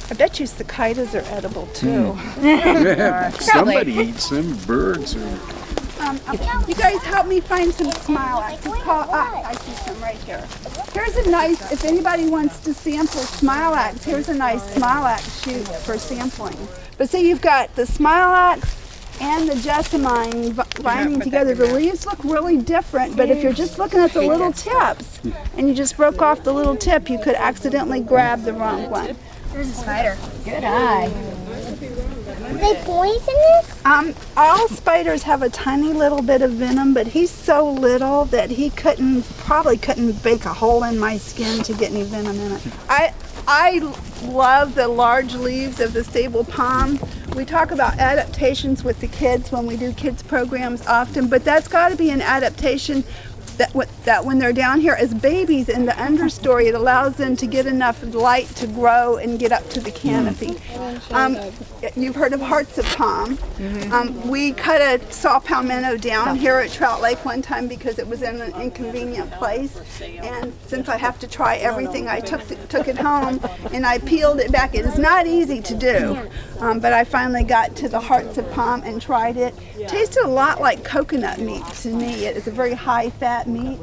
I bet you cicadas are edible too. Yeah, somebody eats them, birds or... You guys help me find some smilax. It's called, I see some right here. Here's a nice, if anybody wants to sample smilax, here's a nice smilax shoot for sampling. But see, you've got the smilax and the jessamine binding together. The leaves look really different, but if you're just looking at the little tips and you just broke off the little tip, you could accidentally grab the wrong one. There's a spider. Good eye. Are they poisonous? All spiders have a tiny little bit of venom, but he's so little that he probably couldn't make a hole in my skin to get any venom in it. I love the large leaves of the Sable Palm. We talk about adaptations with the kids when we do kids programs often, but that's got to be an adaptation that when they're down here as babies in the understory, it allows them to get enough light to grow and get up to the canopy. You've heard of hearts of palm. We cut a saw palmetto down here at Trout Lake one time because it was in an inconvenient place, and since I have to try everything, I took it home and I peeled it back. It is not easy to do, but I finally got to the hearts of palm and tried it. It tasted a lot like coconut meat to me. It is a very high fat meat.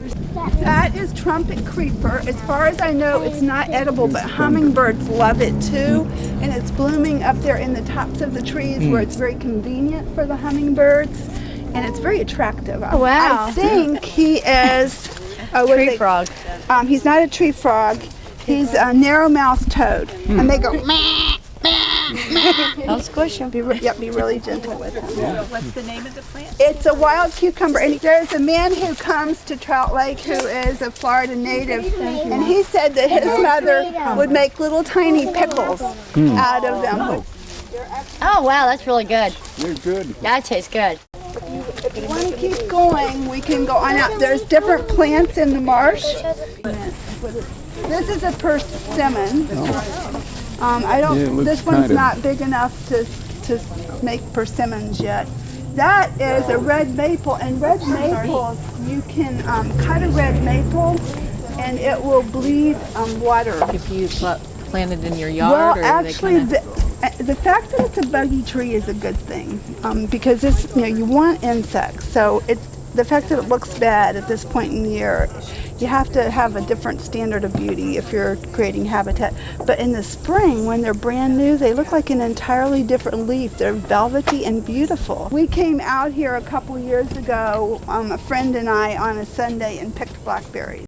That is trumpet creeper. As far as I know, it's not edible, but hummingbirds love it too, and it's blooming up there in the tops of the trees where it's very convenient for the hummingbirds, and it's very attractive. Oh, wow. I think he is Tree frog. He's not a tree frog. He's a narrow-mouthed toad, and they go meh, meh, meh. Don't squish him. Be really gentle with him. What's the name of the plant? It's a wild cucumber, and there's a man who comes to Trout Lake who is a Florida native, and he said that his mother would make little tiny pickles out of them. Oh, wow, that's really good. They're good. That tastes good. If you want to keep going, we can go on out. There's different plants in the marsh. This is a persimmon. This one's not big enough to make persimmons yet. That is a red maple, and red maples, you can cut a red maple and it will bleed water. If you plant it in your yard? Well, actually, the fact that it's a buggy tree is a good thing because this, you want insects. So the fact that it looks bad at this point in the year, you have to have a different standard of beauty if you're creating habitat. But in the spring, when they're brand new, they look like an entirely different leaf. They're velvety and beautiful. We came out here a couple years ago, a friend and I, on a Sunday and picked blackberries.